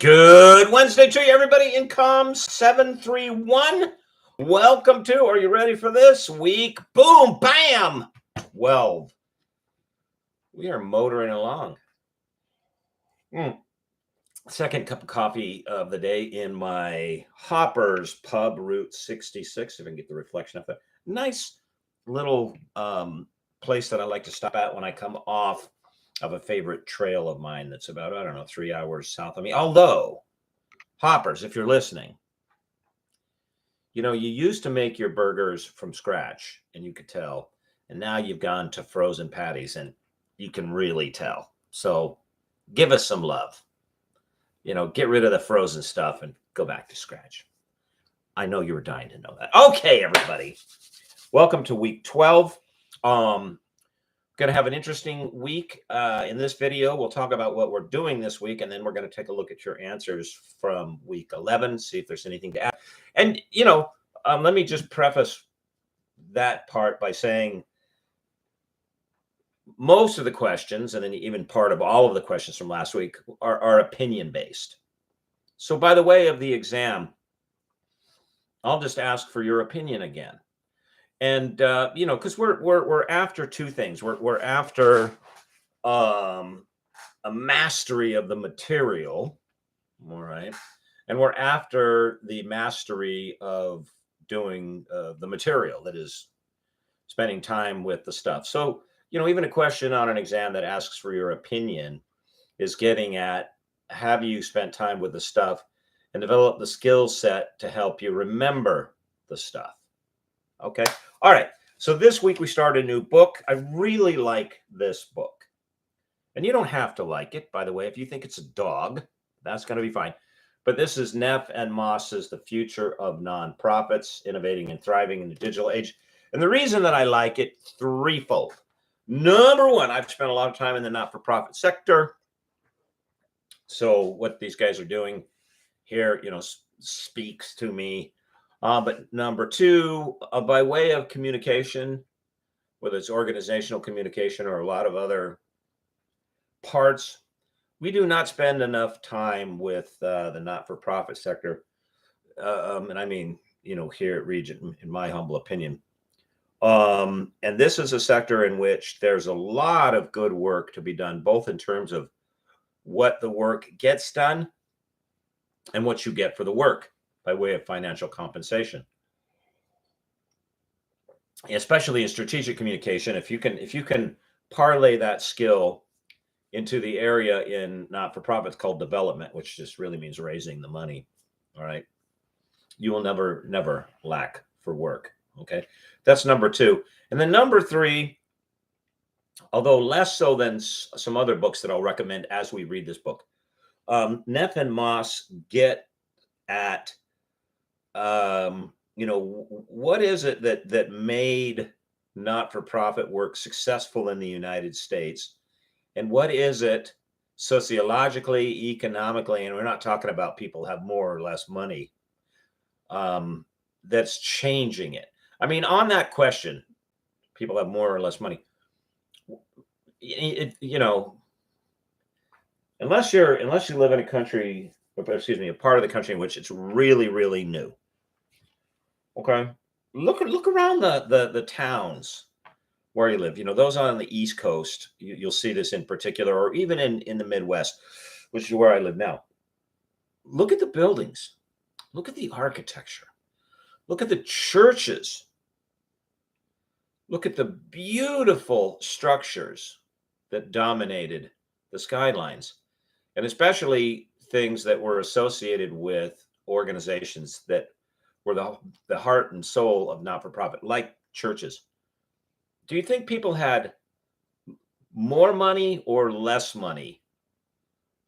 Good Wednesday to you, everybody. Income 731. Welcome to, are you ready for this week? Boom, bam, 12. We are motoring along. Second cup of coffee of the day in my Hoppers Pub, Route 66. If I can get the reflection of that. Nice little place that I like to stop at when I come off of a favorite trail of mine that's about, 3 hours south of me. Although, Hoppers, if you're listening, you used to make your burgers from scratch and you could tell, and now you've gone to frozen patties and you can really tell. So give us some love. Get rid of the frozen stuff and go back to scratch. I know you were dying to know that. Okay, everybody. Welcome to week 12. Going to have an interesting week. In this video, we'll talk about what we're doing this week, and then we're going to take a look at your answers from week 11, see if there's anything to add. And, let me just preface that part by saying most of the questions, and then even part of all of the questions from last week, are opinion-based. So by the way of the exam, I'll just ask for your opinion again. And because we're after two things. We're after a mastery of the material, all right, and we're after the mastery of doing the material, that is, spending time with the stuff. So even a question on an exam that asks for your opinion is getting at, have you spent time with the stuff and developed the skill set to help you remember the stuff? Okay. All right. So this week we start a new book. I really like this book. And you don't have to like it, by the way. If you think it's a dog, that's going to be fine. But this is Neff and Moss's The Future of Nonprofits, Innovating and Thriving in the Digital Age. And the reason that I like it, threefold. Number one, I've spent a lot of time in the not-for-profit sector. So what these guys are doing here, speaks to me. But number two, by way of communication, whether it's organizational communication or a lot of other parts, we do not spend enough time with the not-for-profit sector. And I mean, here at Regent, in my humble opinion. And this is a sector in which there's a lot of good work to be done, both in terms of what the work gets done and what you get for the work by way of financial compensation. Especially in strategic communication, if you can parlay that skill into the area in not-for-profits called development, which just really means raising the money, all right, you will never lack for work. Okay, that's number two. And then number three, although less so than some other books that I'll recommend as we read this book, Neff and Moss get at what is it that made not-for-profit work successful in the United States, and what is it sociologically, economically, and we're not talking about people have more or less money, that's changing it. I mean, on that question, people have more or less money. Unless you live in a country, a part of the country in which it's really, really new. Okay, look around the towns where you live. Those on the East Coast, you'll see this in particular, or even in the Midwest, which is where I live now. Look at the buildings. Look at the architecture. Look at the churches. Look at the beautiful structures that dominated the skylines, and especially things that were associated with organizations that were the heart and soul of not-for-profit, like churches. Do you think people had more money or less money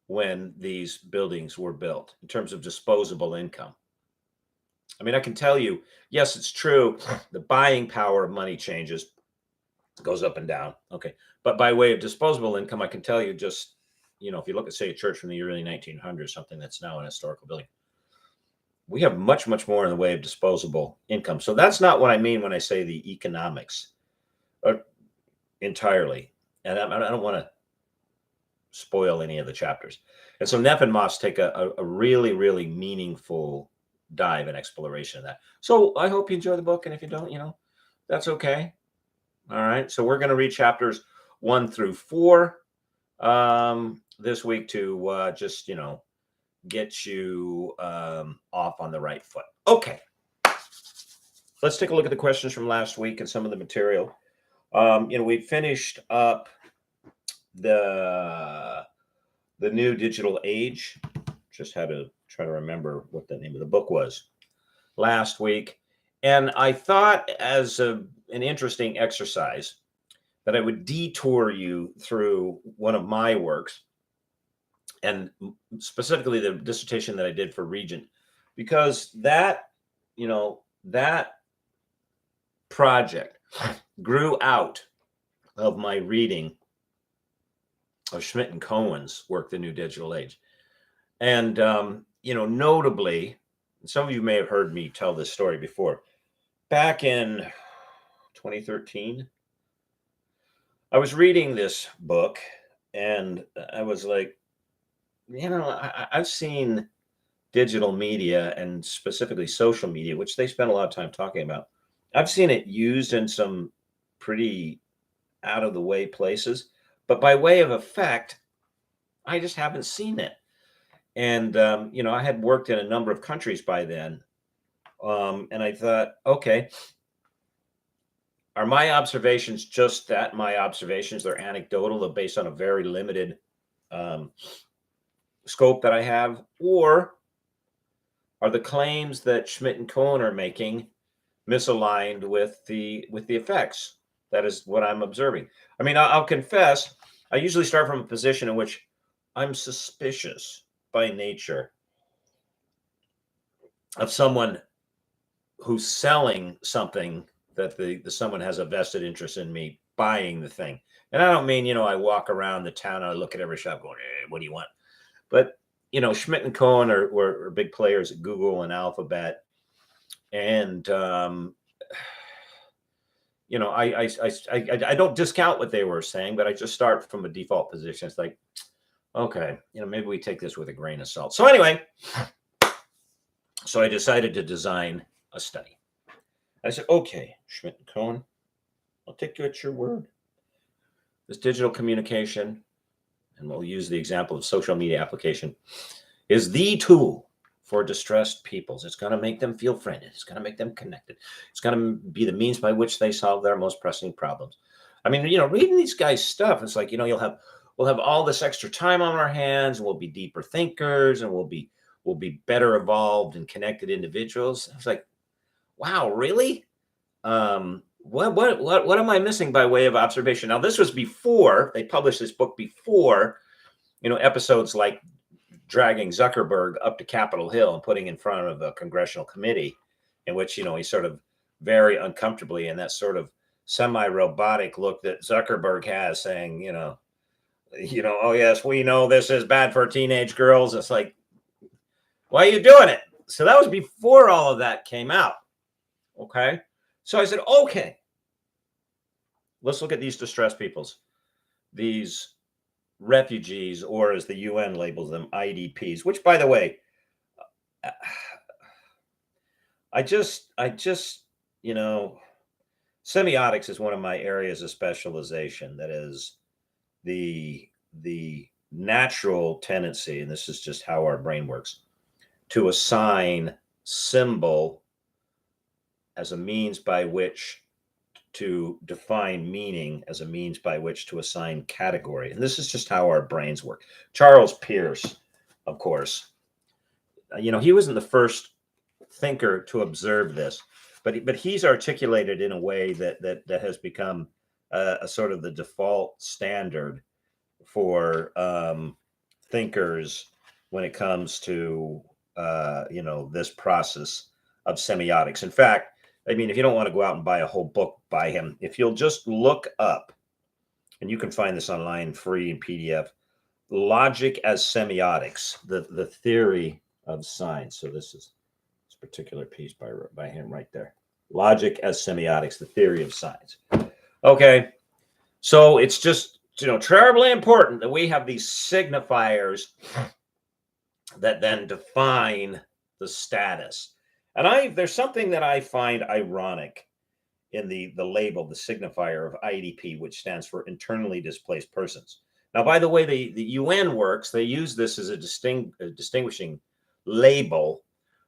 when these buildings were built in terms of disposable income? I mean, I can tell you, yes, it's true. The buying power of money changes, goes up and down. Okay. But by way of disposable income, I can tell you just, if you look at, say, a church from the early 1900s, something that's now an historical building, we have much, much more in the way of disposable income. So that's not what I mean when I say the economics entirely. And I don't want to spoil any of the chapters. And so Neff and Moss take a really, really meaningful dive and exploration of that. So I hope you enjoy the book. And if you don't, that's okay. All right. So we're going to read chapters 1 through 4 this week to just, get you off on the right foot. Okay. Let's take a look at the questions from last week and some of the material. We finished up the New Digital Age. Just had to try to remember what the name of the book was last week. And I thought, as an interesting exercise, that I would detour you through one of my works, and specifically the dissertation that I did for Regent, because that project grew out of my reading of Schmidt and Cohen's work, The New Digital Age. And, notably, some of you may have heard me tell this story before. Back in 2013, I was reading this book and I was like, I've seen digital media and specifically social media, which they spend a lot of time talking about. I've seen it used in some pretty out of the way places, but by way of effect, I just haven't seen it. And, I had worked in a number of countries by then. And I thought, okay, are my observations just that? My observations, they're anecdotal, they're based on a very limited scope that I have, or are the claims that Schmidt and Cohen are making misaligned with the effects? That is what I'm observing. I mean, I'll confess, I usually start from a position in which I'm suspicious by nature of someone who's selling something that the someone has a vested interest in me buying the thing. And I don't mean, I walk around the town and I look at every shop going, hey, what do you want? But, Schmidt and Cohen were big players at Google and Alphabet. And, I don't discount what they were saying, but I just start from a default position. It's like, okay, maybe we take this with a grain of salt. So anyway, so I decided to design a study. I said, okay, Schmidt and Cohen, I'll take you at your word. This digital communication, and we'll use the example of social media application, is the tool for distressed peoples. It's going to make them feel friended. It's going to make them connected. It's going to be the means by which they solve their most pressing problems. I mean, reading these guys' stuff, it's like, we'll have all this extra time on our hands, and we'll be deeper thinkers, and we'll be better evolved and connected individuals. I was like, wow, really? What am I missing by way of observation? Now, this was before they published this book, before, episodes like dragging Zuckerberg up to Capitol Hill and putting in front of a congressional committee in which, he sort of very uncomfortably, and that sort of semi-robotic look that Zuckerberg has, saying, oh, yes, we know this is bad for teenage girls. It's like, why are you doing it? So that was before all of that came out. Okay. So I said, okay, let's look at these distressed peoples, these refugees, or as the UN labels them, IDPs, which, by the way, I just, semiotics is one of my areas of specialization. That is the natural tendency, and this is just how our brain works, to assign symbol as a means by which to define meaning, as a means by which to assign category. And this is just how our brains work. Charles Peirce, of course, he wasn't the first thinker to observe this, but he's articulated in a way that has become a sort of the default standard for thinkers when it comes to this process of semiotics. In fact, I mean, if you don't want to go out and buy a whole book by him, if you'll just look up, and you can find this online free in PDF, Logic as Semiotics, the theory of signs. So this is this particular piece by him right there. Logic as Semiotics, the theory of signs. Okay, so it's just terribly important that we have these signifiers that then define the status. And there's something that I find ironic in the label, the signifier of IDP, which stands for internally displaced persons. Now, by the way, the UN works, they use this as a distinguishing label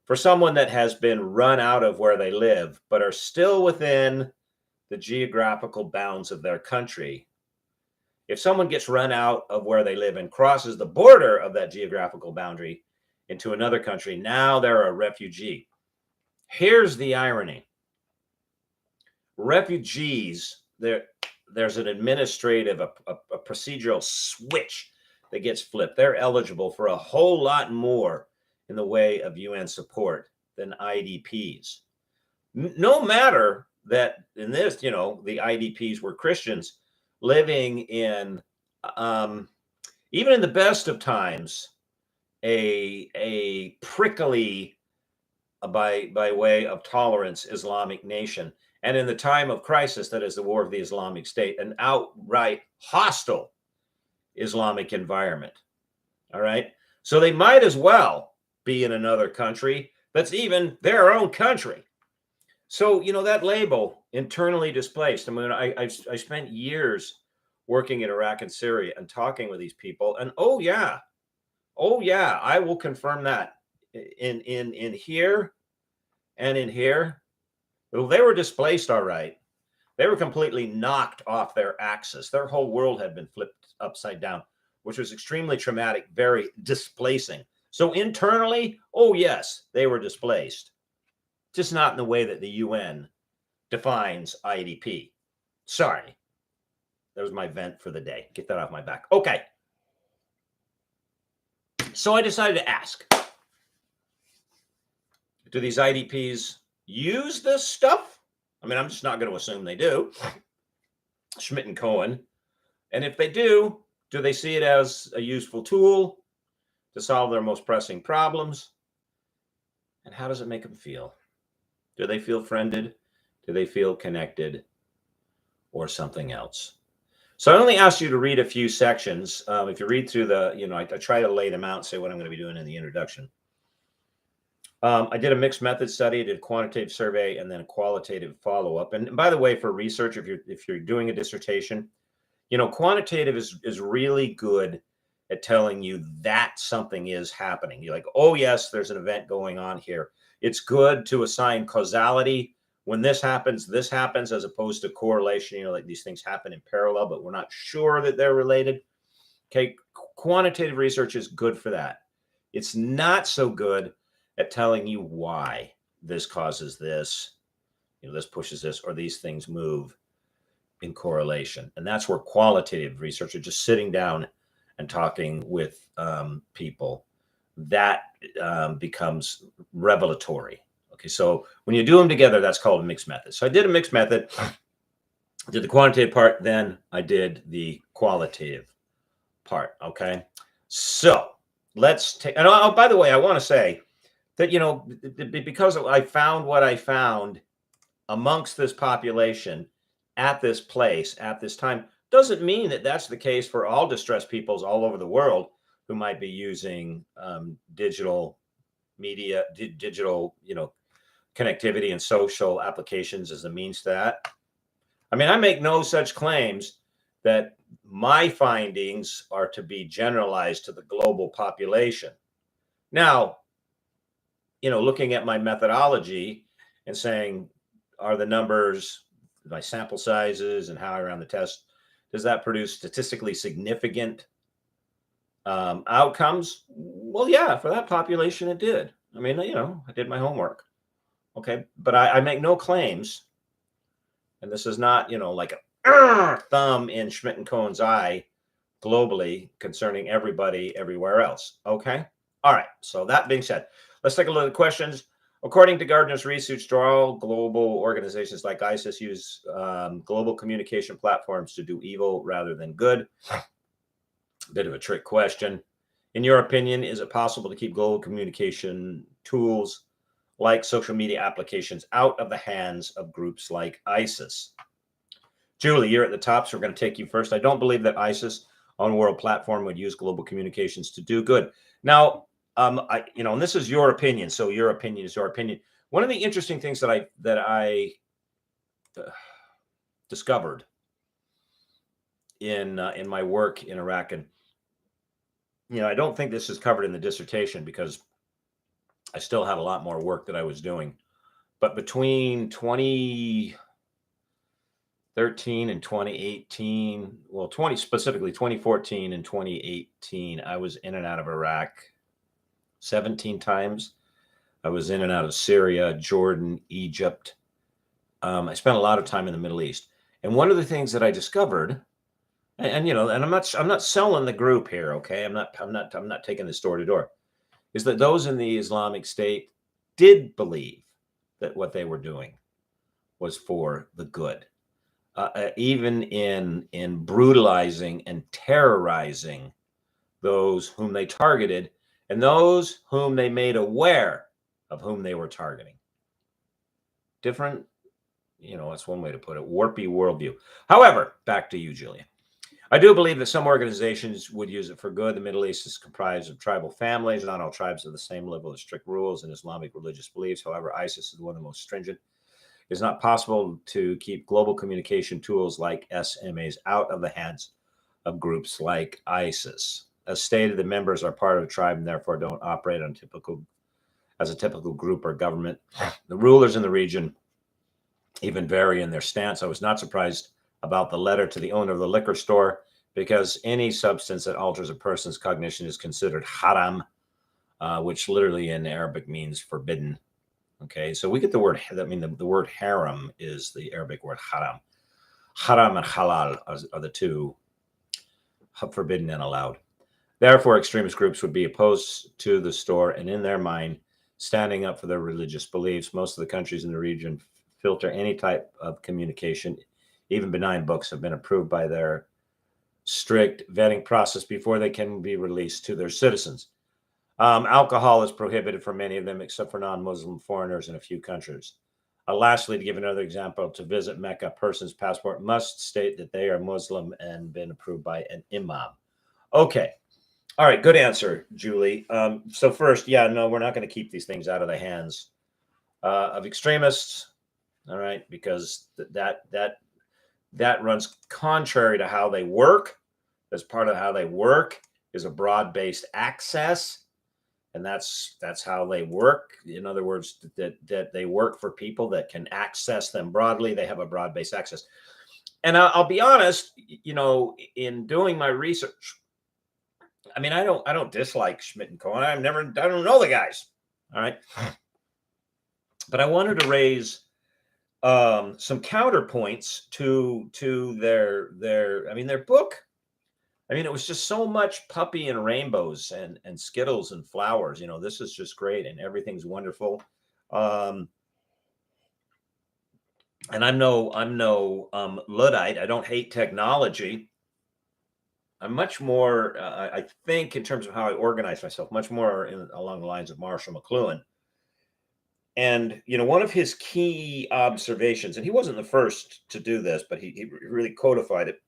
for someone that has been run out of where they live, but are still within the geographical bounds of their country. If someone gets run out of where they live and crosses the border of that geographical boundary into another country, now they're a refugee. Here's the irony. Refugees, there's an administrative, a procedural switch that gets flipped. They're eligible for a whole lot more in the way of UN support than IDPs. No matter that in this, the IDPs were Christians living in, even in the best of times, a prickly, by way of tolerance, Islamic nation. And in the time of crisis, that is the war of the Islamic State, an outright hostile Islamic environment. All right. So they might as well be in another country that's even their own country. So, that label, internally displaced. I mean, I spent years working in Iraq and Syria and talking with these people. And oh yeah, I will confirm that in here and in here. Well, they were displaced, all right. They were completely knocked off their axis. Their whole world had been flipped upside down, which was extremely traumatic, very displacing. So internally, oh yes, they were displaced. Just not in the way that the UN defines IDP. Sorry. That was my vent for the day. Get that off my back. Okay. So I decided to ask, do these IDPs use this stuff? I mean, I'm just not going to assume they do. Schmidt and Cohen. And if they do they see it as a useful tool to solve their most pressing problems? And how does it make them feel? Do they feel friended? Do they feel connected? Or something else? So I only asked you to read a few sections. If you read through I try to lay them out and say what I'm going to be doing in the introduction. I did a mixed method study, I did a quantitative survey, and then a qualitative follow-up. And by the way, for research, if you're doing a dissertation, quantitative is really good at telling you that something is happening. You're like, oh yes, there's an event going on here. It's good to assign causality. When this happens, as opposed to correlation. Like these things happen in parallel, but we're not sure that they're related. Okay, quantitative research is good for that. It's not so good at telling you why this causes this, this pushes this, or these things move in correlation. And that's where qualitative research, are just sitting down and talking with people, that becomes revelatory. Okay, so when you do them together, that's called a mixed method. So I did a mixed method, did the quantitative part, then I did the qualitative part. Okay, so let's take, and by the way, I want to say that, because I found what I found amongst this population at this place, at this time, doesn't mean that that's the case for all distressed peoples all over the world who might be using digital media, digital, connectivity and social applications as a means to that. I mean, I make no such claims that my findings are to be generalized to the global population. Now, looking at my methodology and saying, are the numbers, my sample sizes and how I ran the test, does that produce statistically significant outcomes? Well, yeah, for that population, it did. I mean, I did my homework. Okay, but I make no claims, and this is not, like a thumb in Schmidt and Cohen's eye globally concerning everybody everywhere else. Okay, all right. So that being said, let's take a look at the questions. According to Gardner's research, do all global organizations like ISIS use global communication platforms to do evil rather than good? Bit of a trick question. In your opinion, is it possible to keep global communication tools like social media applications out of the hands of groups like ISIS? Julie, you're at the top, so we're going to take you first. I don't believe that ISIS on a world platform would use global communications to do good. Now, and this is your opinion, so your opinion is your opinion. One of the interesting things that I discovered in my work in Iraq, and I don't think this is covered in the dissertation because I still had a lot more work that I was doing. But between 2013 and 2018, well, specifically 2014 and 2018, I was in and out of Iraq 17 times. I was in and out of Syria, Jordan, Egypt. I spent a lot of time in the Middle East. And one of the things that I discovered, and I'm not selling the group here, okay? I'm not taking this door to door, is that those in the Islamic State did believe that what they were doing was for the good, even in brutalizing and terrorizing those whom they targeted and those whom they made aware of whom they were targeting. Different, that's one way to put it, warpy worldview. However, back to you, Julia. I do believe that some organizations would use it for good. The Middle East is comprised of tribal families. Not all tribes have the same level of strict rules and Islamic religious beliefs. However, ISIS is one of the most stringent. It's not possible to keep global communication tools like SMAs out of the hands of groups like ISIS. As stated, the members are part of a tribe and therefore don't operate as a typical group or government. The rulers in the region even vary in their stance. I was not surprised about the letter to the owner of the liquor store, because any substance that alters a person's cognition is considered haram, which literally in Arabic means forbidden. Okay, so we get the word, the word haram is the Arabic word haram. Haram and halal are the two, forbidden and allowed. Therefore, extremist groups would be opposed to the store and, in their mind, standing up for their religious beliefs. Most of the countries in the region filter any type of communication. Even benign books have been approved by their strict vetting process before they can be released to their citizens. Alcohol is prohibited for many of them, except for non-Muslim foreigners in a few countries. Lastly, to give another example, to visit Mecca, a person's passport must state that they are Muslim and been approved by an imam. Okay. All right. Good answer, Julie. So first, no, we're not going to keep these things out of the hands of extremists. All right. Because that runs contrary to how they work. As part of how they work is a broad-based access. And that's how they work. In other words, that they work for people that can access them broadly. They have a broad-based access. And I'll be honest, in doing my research, I don't dislike Schmidt and Cohen. I don't know the guys. All right. But I wanted to raise some counterpoints to their book. It was just so much puppy and rainbows and Skittles and flowers. This is just great and everything's wonderful. And I'm no Luddite. I don't hate technology. I'm much more, I think, in terms of how I organize myself, much more along the lines of Marshall McLuhan. And, one of his key observations, and he wasn't the first to do this, but he really codified it,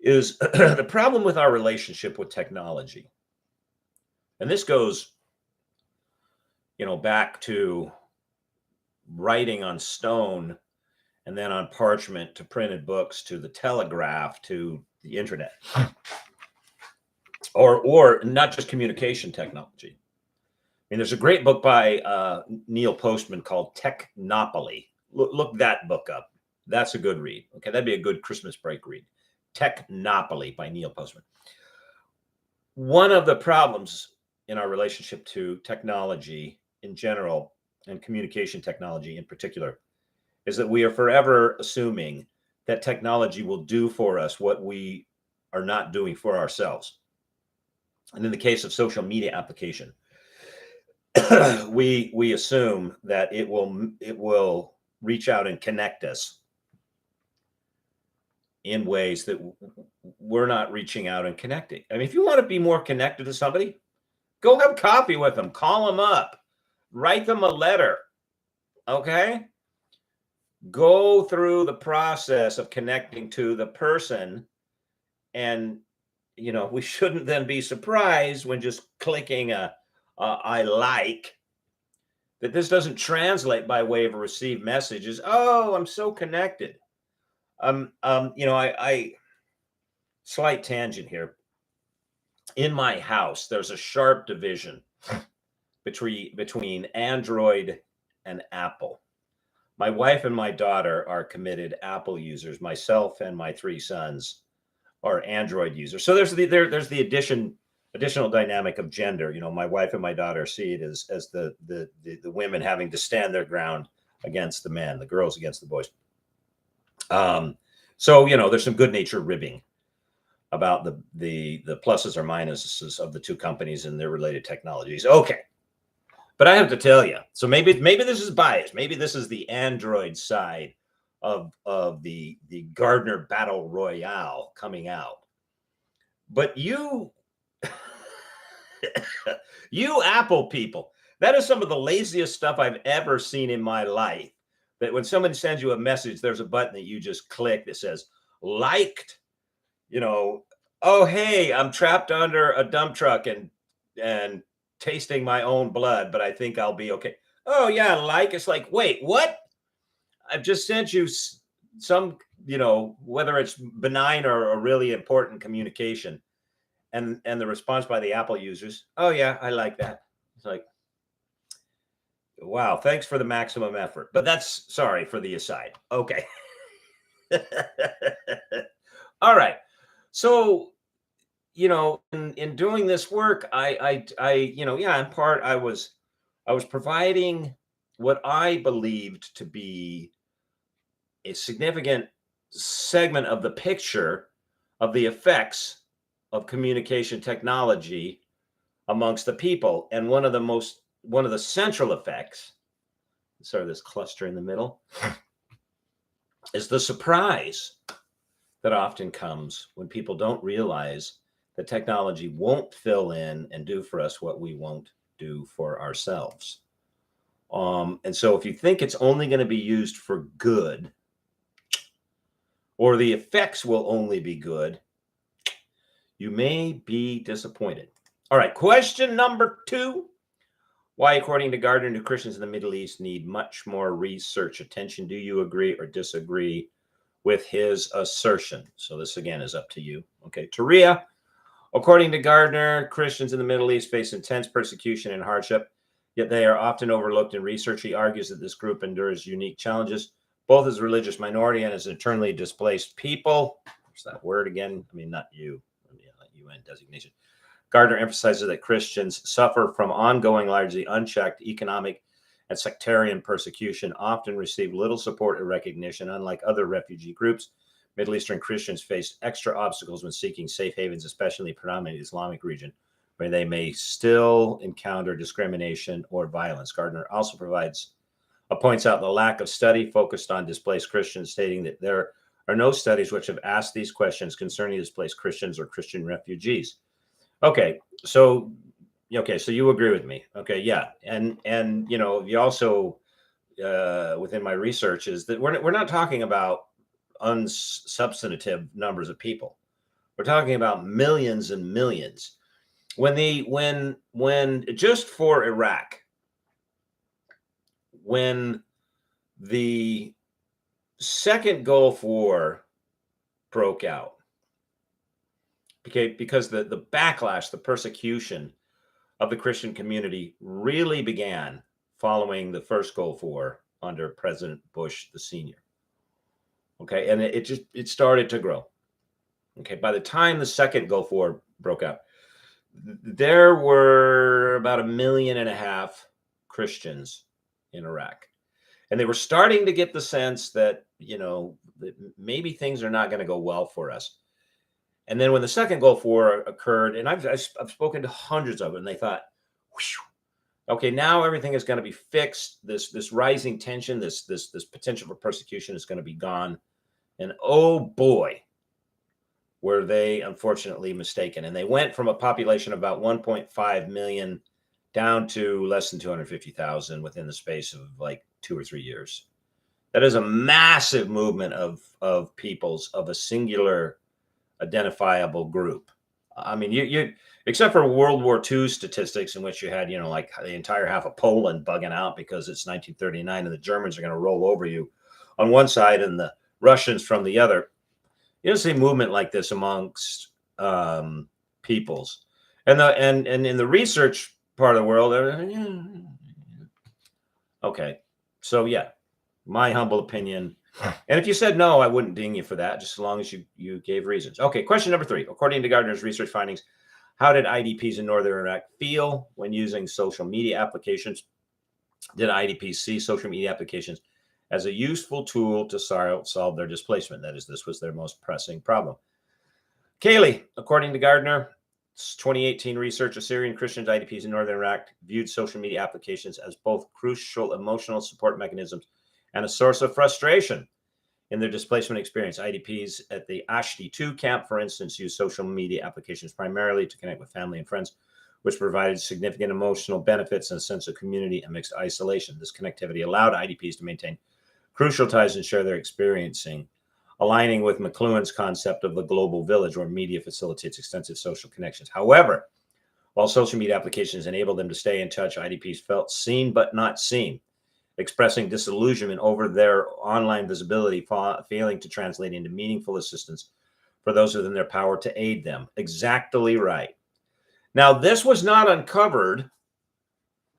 is the problem with our relationship with technology. And this goes, back to writing on stone and then on parchment to printed books to the telegraph to the internet, or not just communication technology. There's a great book by Neil Postman called Technopoly. Look that book up. That's a good read. Okay, that'd be a good Christmas break read. Technopoly by Neil Postman. One of the problems in our relationship to technology in general and communication technology in particular is that we are forever assuming that technology will do for us what we are not doing for ourselves. And in the case of social media application, we assume that it will reach out and connect us in ways that we're not reaching out and connecting. If you want to be more connected to somebody, go have coffee with them, call them up, write them a letter. Okay. go through the process of connecting to the person. And, we shouldn't then be surprised when just clicking I like, that this doesn't translate by way of a received message as, oh, I'm so connected. I slight tangent here. In my house, there's a sharp division between Android and Apple. My wife and my daughter are committed Apple users. Myself and my 3 sons are Android users. So there's the additional dynamic of gender. My wife and my daughter see it as the women having to stand their ground against the men, the girls against the boys. So there's some good natured ribbing about the pluses or minuses of the two companies and their related technologies. Okay. But I have to tell you, so maybe this is biased. Maybe this is the Android side of the Gardner Battle Royale coming out. But you Apple people, that is some of the laziest stuff I've ever seen in my life. That when somebody sends you a message, there's a button that you just click that says liked. Oh, hey, I'm trapped under a dump truck and tasting my own blood, but I think I'll be okay. Oh yeah, like, it's like, wait, what? I've just sent you some, whether it's benign or a really important communication, and the response by the Apple users, oh yeah, I like that. It's like, wow, thanks for the maximum effort, but that's, sorry for the aside. Okay. All right. So, in doing this work, in part, I was providing what I believed to be a significant segment of the picture of the effects of communication technology amongst the people. And one of the central effects, sort of this cluster in the middle, is the surprise that often comes when people don't realize that technology won't fill in and do for us what we won't do for ourselves. And so if you think it's only going to be used for good, or the effects will only be good, you may be disappointed. All right, question number 2. Why, according to Gardner, do Christians in the Middle East need much more research attention? Do you agree or disagree with his assertion? So this, again, is up to you. Okay, Taria, according to Gardner, Christians in the Middle East face intense persecution and hardship, yet they are often overlooked in research. He argues that this group endures unique challenges, both as a religious minority and as internally displaced people. There's that word again. I mean, not you, not UN designation. Gardner emphasizes that Christians suffer from ongoing, largely unchecked economic and sectarian persecution, often receive little support or recognition. Unlike other refugee groups, Middle Eastern Christians face extra obstacles when seeking safe havens, especially in the predominantly Islamic region, where they may still encounter discrimination or violence. Gardner also points out the lack of study focused on displaced Christians, stating that there are no studies which have asked these questions concerning displaced Christians or Christian refugees. Okay, so you agree with me. Okay, yeah. And you also, within my research, is that we're not talking about unsubstantive numbers of people. We're talking about millions and millions. When just for Iraq, when the second Gulf War broke out, because the backlash, the persecution of the Christian community really began following the first Gulf War under President Bush the senior. Okay, and it started to grow. Okay, by the time the second Gulf War broke out, there were about 1.5 million Christians in Iraq. And they were starting to get the sense that, that maybe things are not going to go well for us. And then when the second Gulf War occurred, and I've spoken to hundreds of them, and they thought, okay, now everything is going to be fixed. This rising tension, this potential for persecution is going to be gone. And oh boy, were they unfortunately mistaken. And they went from a population of about 1.5 million down to less than 250,000 within the space of like 2 or 3 years. That is a massive movement of peoples of a singular identifiable group. I mean, you except for World War II statistics in which you had, like the entire half of Poland bugging out because it's 1939 and the Germans are going to roll over you on one side and the Russians from the other. You don't see movement like this amongst peoples, and in the research part of the world. Okay, so yeah, my humble opinion. And if you said no, I wouldn't ding you for that, just as long as you gave reasons. Okay, question number 3. According to Gardner's research findings, how did IDPs in Northern Iraq feel when using social media applications? Did IDPs see social media applications as a useful tool to solve their displacement? That is, this was their most pressing problem. Kaylee, according to Gardner, 2018 research, Assyrian Christians, IDPs in Northern Iraq viewed social media applications as both crucial emotional support mechanisms and a source of frustration in their displacement experience. IDPs at the Ashti 2 camp, for instance, used social media applications primarily to connect with family and friends, which provided significant emotional benefits and a sense of community amidst isolation. This connectivity allowed IDPs to maintain crucial ties and share their experiencing, aligning with McLuhan's concept of the global village, where media facilitates extensive social connections. However, while social media applications enabled them to stay in touch, IDPs felt seen but not seen, expressing disillusionment over their online visibility, failing to translate into meaningful assistance for those within their power to aid them. Exactly right. Now, this was not uncovered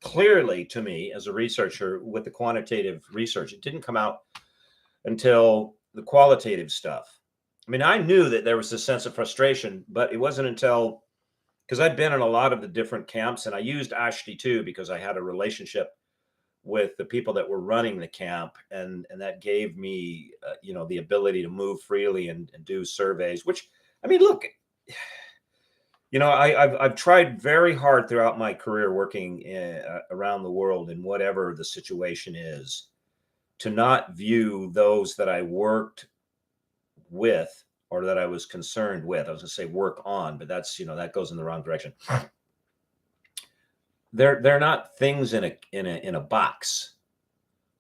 clearly to me as a researcher with the quantitative research. It didn't come out until the qualitative stuff. I mean, I knew that there was a sense of frustration, but it wasn't until, because I'd been in a lot of the different camps, and I used Ashti 2 because I had a relationship with the people that were running the camp, and that gave me the ability to move freely and do surveys, which, I mean, look, I've tried very hard throughout my career working around the world in whatever the situation is, to not view those that I worked with or that I was concerned with. I was going to say work on, but that's, that goes in the wrong direction. They're not things in a box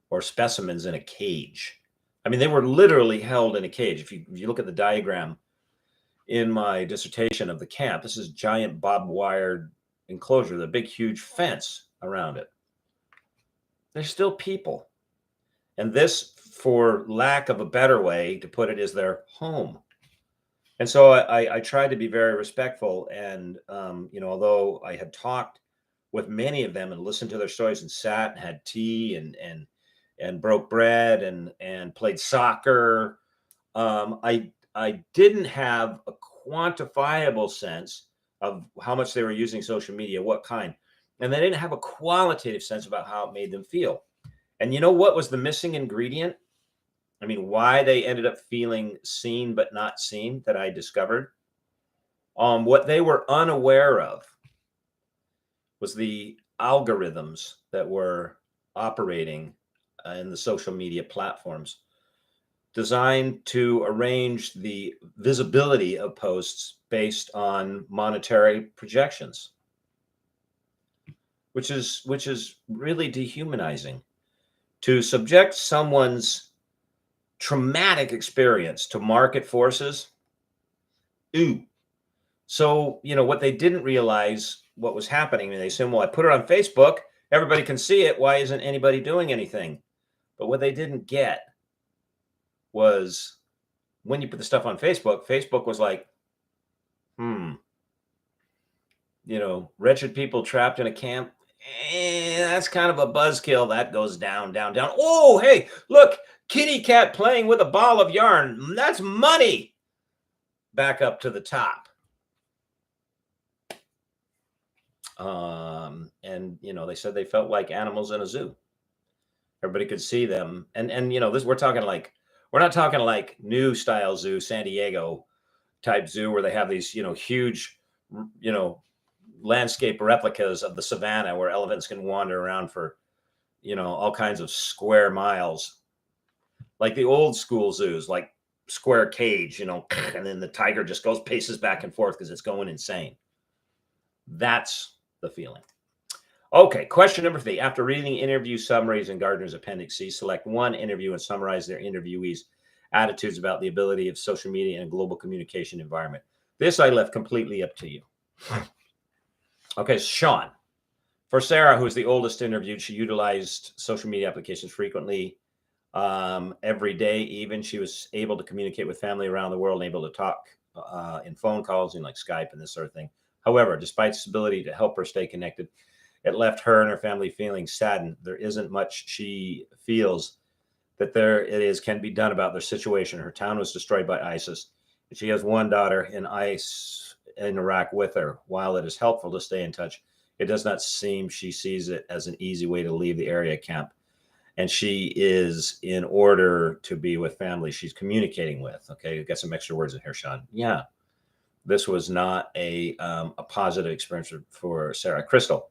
or specimens in a cage. I mean, they were literally held in a cage. If you look at the diagram in my dissertation of the camp, this is giant barbed wire enclosure, the big, huge fence around it. They're still people. And this, for lack of a better way to put it, is their home. And so I tried to be very respectful. And, although I had talked with many of them and listened to their stories and sat and had tea and broke bread and played soccer, I didn't have a quantifiable sense of how much they were using social media, what kind. And they didn't have a qualitative sense about how it made them feel. And you know what was the missing ingredient? I mean, why they ended up feeling seen but not seen, that I discovered? What they were unaware of was the algorithms that were operating in the social media platforms, designed to arrange the visibility of posts based on monetary projections, which is really dehumanizing. To subject someone's traumatic experience to market forces. Ooh. So, what they didn't realize what was happening, and they said, well, I put it on Facebook, everybody can see it, why isn't anybody doing anything? But what they didn't get was, when you put the stuff on Facebook was like, wretched people trapped in a camp. That's kind of a buzzkill. That goes down, down, down. Oh, hey, look, kitty cat playing with a ball of yarn. That's money. Back up to the top. And they said they felt like animals in a zoo. Everybody could see them. And this, we're not talking like new style zoo, San Diego type zoo, where they have these, huge, landscape replicas of the savannah where elephants can wander around for, all kinds of square miles, like the old school zoos, like square cage, and then the tiger just paces back and forth because it's going insane. That's the feeling. Okay, question number 3. After reading interview summaries in Gardner's Appendix C, select one interview and summarize their interviewees' attitudes about the ability of social media in a global communication environment. This I left completely up to you. Okay, Sean. For Sarah, who's the oldest interviewed, she utilized social media applications frequently, every day. Even she was able to communicate with family around the world and able to talk in phone calls and like Skype and this sort of thing. However, despite its ability to help her stay connected, it left her and her family feeling saddened. There isn't much she feels that can be done about their situation. Her town was destroyed by ISIS. And she has one daughter in Iraq with her. While it is helpful to stay in touch, it does not seem she sees it as an easy way to leave the area camp. And she is in order to be with family she's communicating with. Okay, we've got some extra words in here, Sean. Yeah, this was not a positive experience for Sarah. Crystal.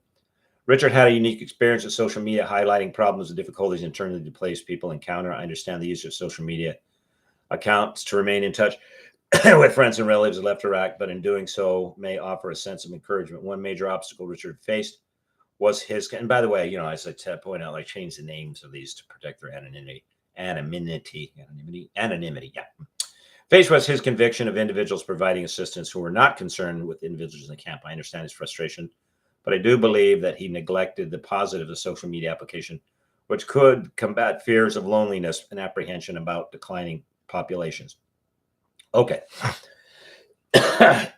Richard had a unique experience with social media, highlighting problems and difficulties internally displaced people encounter. I understand the use of social media accounts to remain in touch with friends and relatives left Iraq, but in doing so may offer a sense of encouragement. One major obstacle Richard faced was his, and by the way, you know, as I point out, I changed the names of these to protect their anonymity. Yeah. Faced was his conviction of individuals providing assistance who were not concerned with individuals in the camp. I understand his frustration, but I do believe that he neglected the positive of social media application, which could combat fears of loneliness and apprehension about declining populations. Okay.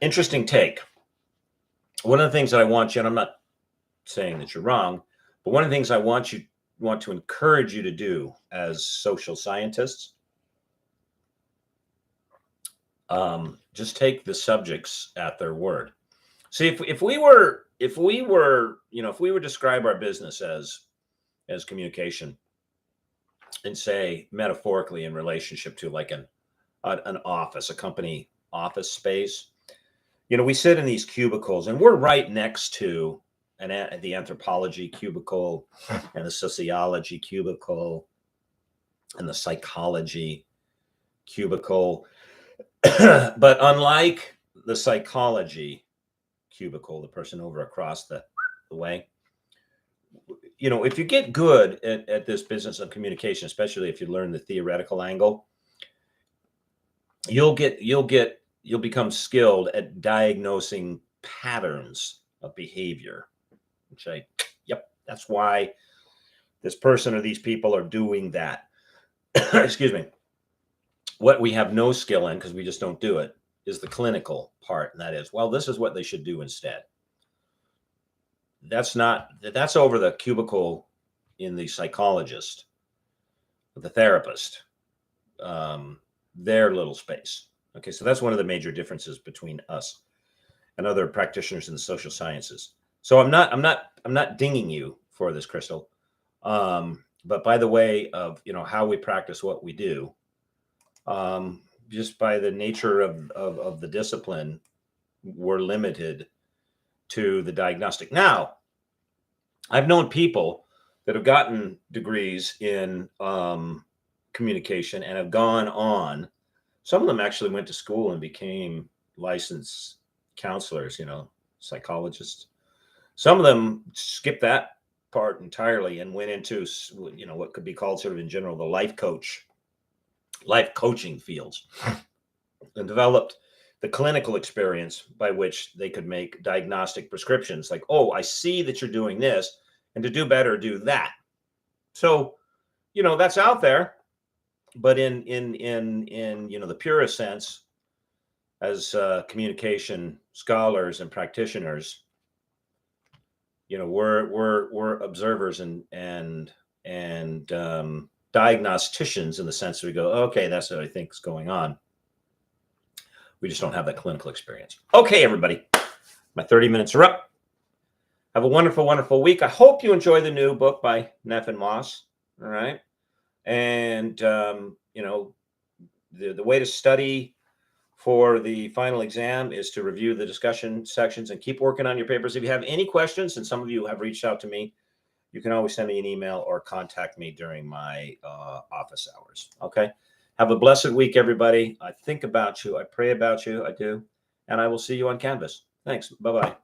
Interesting take. One of the things that I want you, and I'm not saying that you're wrong, but one of the things I want to encourage you to do as social scientists, just take the subjects at their word. See, if we were describe our business as communication, and say metaphorically in relationship to like an office, a company office space, we sit in these cubicles and we're right next to the anthropology cubicle and the sociology cubicle and the psychology cubicle. But unlike the psychology cubicle, the person over across the way, if you get good at this business of communication, especially if you learn the theoretical angle, you'll become skilled at diagnosing patterns of behavior. Yep, that's why this person or these people are doing that. Excuse me. What we have no skill in, because we just don't do it, is the clinical part. And that is, well, this is what they should do instead. That's over the cubicle in the psychologist, the therapist, their little space. Okay, so that's one of the major differences between us and other practitioners in the social sciences. So I'm not dinging you for this, Crystal. But by the way of how we practice what we do, just by the nature of the discipline, we're limited to the diagnostic. Now, I've known people that have gotten degrees in communication and have gone on. Some of them actually went to school and became licensed counselors, psychologists. Some of them skipped that part entirely and went into, what could be called sort of in general, the life coaching fields, and developed the clinical experience by which they could make diagnostic prescriptions like, oh, I see that you're doing this, and to do better, do that. So, that's out there, but in the purest sense, as communication scholars and practitioners, we're observers and diagnosticians in the sense that we go, okay, that's what I think is going on. We just don't have that clinical experience. Okay, everybody, my 30 minutes are up. Have a wonderful, wonderful week. I hope you enjoy the new book by Neff and Moss. All right. And, the way to study for the final exam is to review the discussion sections and keep working on your papers. If you have any questions, and some of you have reached out to me, you can always send me an email or contact me during my office hours. Okay. Have a blessed week, everybody. I think about you. I pray about you. I do. And I will see you on Canvas. Thanks. Bye-bye.